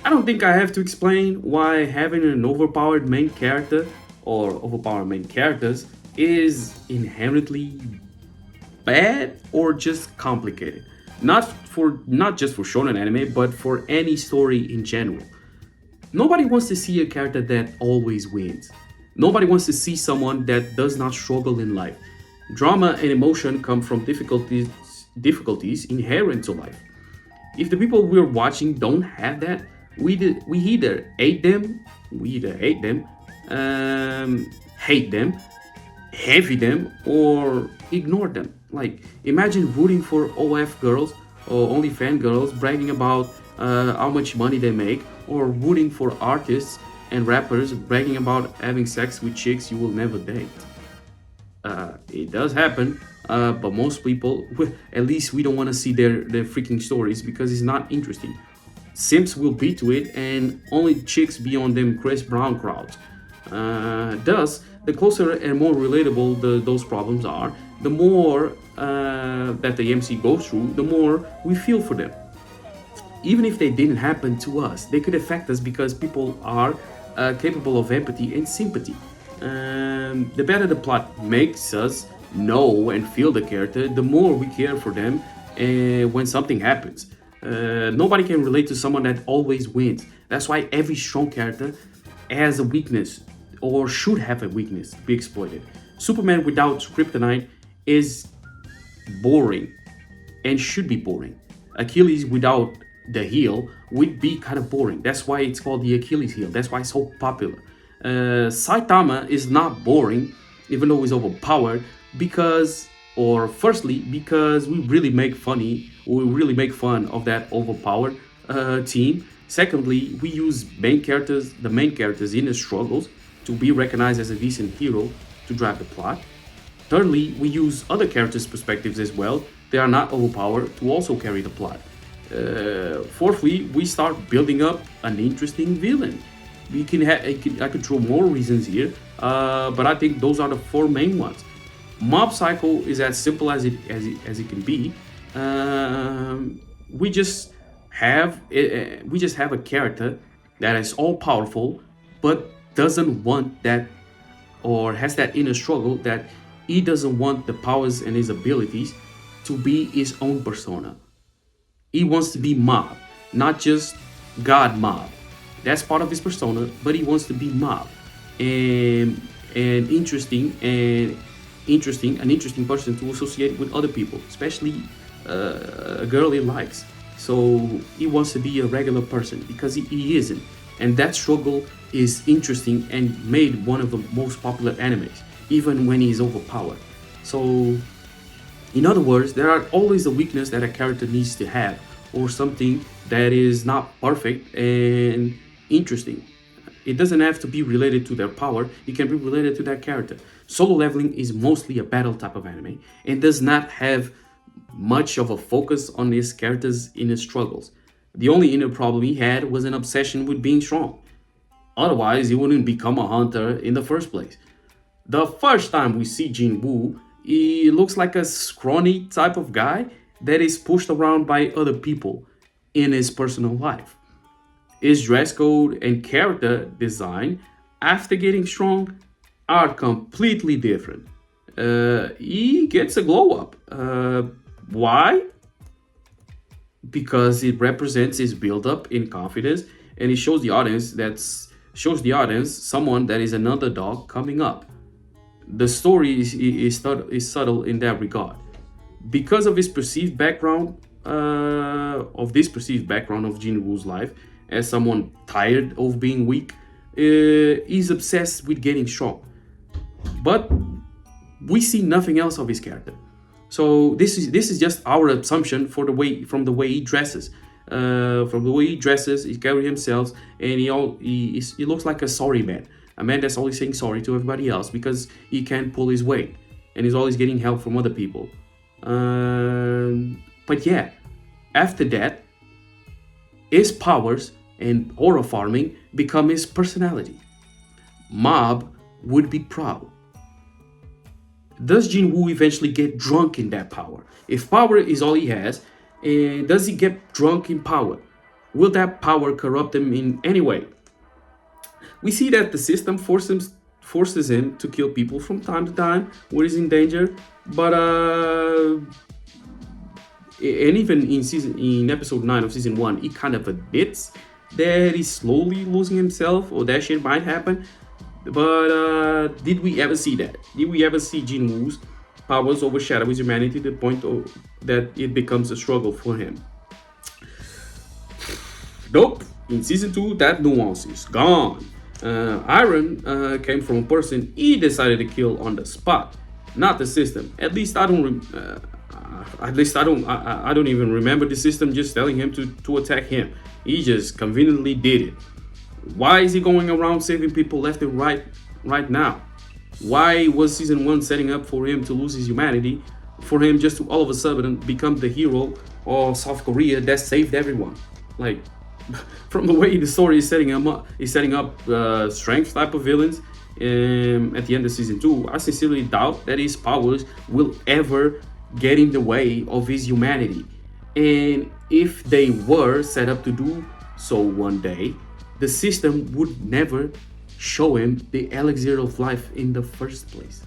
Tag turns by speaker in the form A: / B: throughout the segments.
A: I don't think I have to explain why having an overpowered main character or overpowered main characters is inherently bad or just complicated. Not just for shonen anime, but for any story in general. Nobody wants to see a character that always wins. Nobody wants to see someone that does not struggle in life. Drama and emotion come from difficulties inherent to life. If the people we're watching don't have that, we either hate them, hate them, heavy them, or ignore them. Like imagine rooting for OF girls or OnlyFans girls bragging about how much money they make, or rooting for artists and rappers bragging about having sex with chicks you will never date. It does happen, but most people, at least we don't want to see their freaking stories because it's not interesting. Simps will be to it, and only chicks be on them Chris Brown crowds. Thus, the closer and more relatable those problems are, the more that the MC goes through, the more we feel for them. Even if they didn't happen to us, they could affect us because people are capable of empathy and sympathy. The better the plot makes us know and feel the character, the more we care for them when something happens. Nobody can relate to someone that always wins. That's why every strong character has a weakness or should have a weakness to be exploited. Superman without kryptonite is boring and should be boring. Achilles without the heel would be kind of boring. That's why it's called the Achilles heel. That's why it's so popular. Saitama is not boring, even though he's overpowered, because, or firstly, because we really make fun of that overpowered team. Secondly, we use the main characters in the struggles to be recognized as a decent hero to drive the plot. Thirdly, we use other characters' perspectives as well. They are not overpowered to also carry the plot. Fourthly, we start building up an interesting villain. I could throw more reasons here, but I think those are the four main ones. Mob Psycho is as simple as it can be. We just have a character that is all powerful, but doesn't want that, or has that inner struggle that he doesn't want the powers and his abilities to be his own persona. He wants to be Mob, not just God Mob. That's part of his persona, but he wants to be Mob, and an interesting person to associate with other people, especially a girl he likes. So he wants to be a regular person because he isn't, and that struggle is interesting and made one of the most popular animes, even when he's overpowered. So, in other words, there are always a weakness that a character needs to have, or something that is not perfect and interesting. It doesn't have to be related to their power, it can be related to that character. Solo Leveling is mostly a battle type of anime and does not have much of a focus on his character's inner struggles. The only inner problem he had was an obsession with being strong. Otherwise, he wouldn't become a hunter in the first place. The first time we see Jinwoo, he looks like a scrawny type of guy that is pushed around by other people in his personal life. His dress code and character design after getting strong are completely different. He gets a glow up. Why? Because it represents his build up in confidence, and it shows the audience someone that is an underdog coming up. The story is subtle in that regard. Because of his perceived background, of this perceived background of Jinwoo's life as someone tired of being weak, he's obsessed with getting strong. But we see nothing else of his character. So this is just our assumption from the way he dresses. From the way he dresses, he carries himself, and he looks like a sorry man. A man that's always saying sorry to everybody else because he can't pull his weight, and he's always getting help from other people. But yeah, after that, his powers and aura farming become his personality. Mob would be proud. Does Jinwoo eventually get drunk in that power? If power is all he has, does he get drunk in power? Will that power corrupt him in any way? We see that the system forces him to kill people from time to time when he's in danger, but and even in episode 9 of season 1, he kind of admits that he's slowly losing himself, or that shit might happen. But did we ever see that? Did we ever see Jinwoo's powers overshadow his humanity to the point that it becomes a struggle for him? Nope. In season 2, that nuance is gone. Iron came from a person he decided to kill on the spot, not the system. At least I don't. I don't even remember the system just telling him to attack him. He just conveniently did it. Why is he going around saving people left and right now? Why was season 1 setting up for him to lose his humanity, for him just to all of a sudden become the hero of South Korea that saved everyone? Like, from the way the story is setting up strength type of villains at the end of season 2, I sincerely doubt that his powers will ever get in the way of his humanity. And if they were set up to do so one day, the system would never show him the elixir of life in the first place.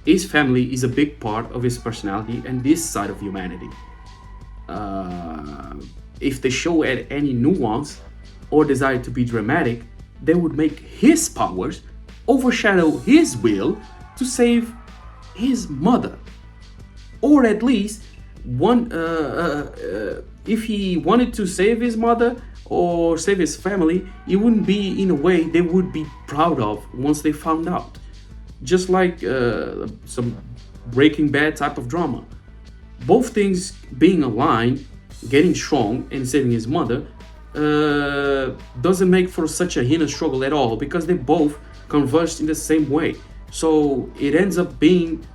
A: His family is a big part of his personality and this side of humanity. If they show any nuance or desire to be dramatic, they would make his powers overshadow his will to save his mother. Or at least, if he wanted to save his mother or save his family, it wouldn't be in a way they would be proud of once they found out. Just like some Breaking Bad type of drama. Both things being aligned, getting strong and saving his mother, doesn't make for such a heinous struggle at all, because they both converged in the same way. So it ends up being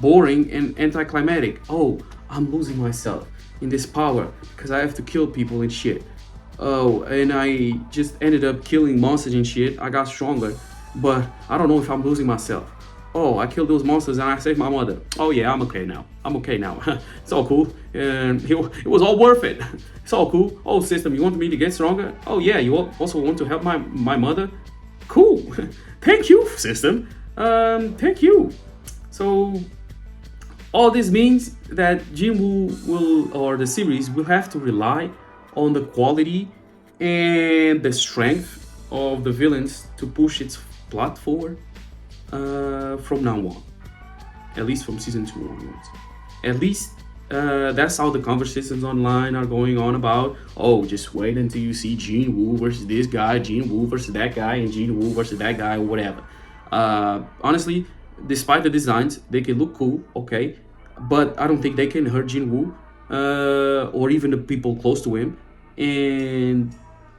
A: boring and anticlimactic. Oh, I'm losing myself in this power because I have to kill people and shit. Oh, and I just ended up killing monsters and shit. I got stronger, but I don't know if I'm losing myself. Oh, I killed those monsters and I saved my mother. Oh yeah, I'm okay now. It's all cool. And it was all worth it. It's all cool. Oh, system, you want me to get stronger? Oh yeah, you also want to help my mother? Cool. Thank you, system. Thank you. So all this means that Jinwoo or the series will have to rely on the quality and the strength of the villains to push its plot forward from now on. At least from season 2 onwards. At least that's how the conversations online are going on about, oh, just wait until you see Jinwoo versus this guy, Jinwoo versus that guy, and Jinwoo versus that guy, or whatever. Honestly, despite the designs, they can look cool, okay, but I don't think they can hurt Jinwoo or even the people close to him. And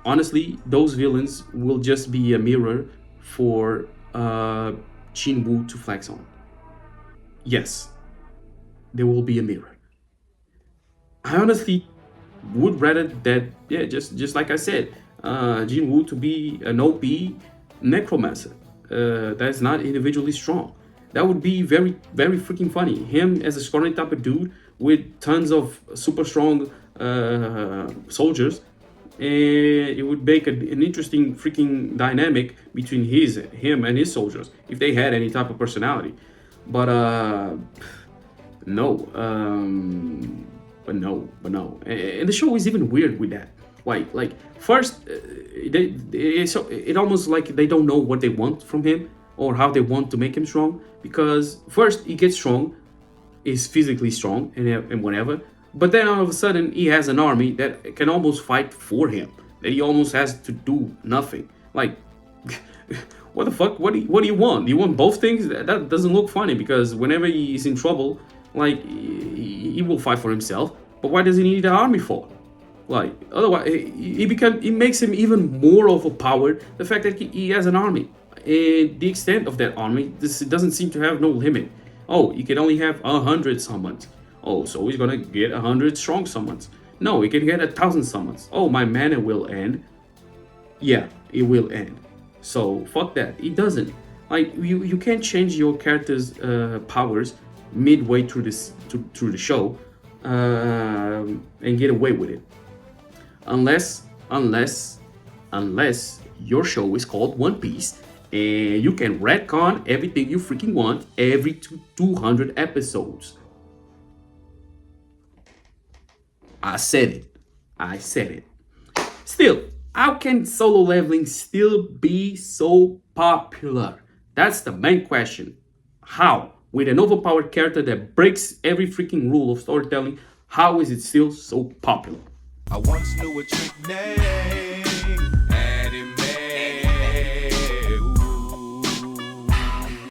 A: honestly, those villains will just be a mirror for Jinwoo to flex on. Yes, there will be a mirror. I honestly would rather that, yeah, just like I said, Jinwoo to be an OP necromancer that's not individually strong. That would be very, very freaking funny. Him as a scoring type of dude with tons of super strong soldiers, and it would make an interesting freaking dynamic between him and his soldiers if they had any type of personality. But no, but no. And the show is even weird with that. Like first, it almost like they don't know what they want from him or how they want to make him strong. Because first he gets strong, is physically strong and whatever, but then all of a sudden he has an army that can almost fight for him. That he almost has to do nothing. Like, what the fuck? What do you want? Do you want both things? That doesn't look funny, because whenever he's in trouble, like, he will fight for himself. But why does he need an army for? Like, otherwise, it makes him even more overpowered. The fact that he has an army. And the extent of that army, this doesn't seem to have no limit. Oh, he can only have 100 summons. Oh, so he's gonna get 100 strong summons. No, he can get 1,000 summons. Oh, my mana will end. Yeah, it will end. So fuck that. It doesn't. Like, you can't change your character's powers midway through the show and get away with it. Unless your show is called One Piece and you can retcon everything you freaking want every 200 episodes. I said it. I said it. Still, how can solo leveling still be so popular? That's the main question. How? With an overpowered character that breaks every freaking rule of storytelling, how is it still so popular?
B: I once knew a trick name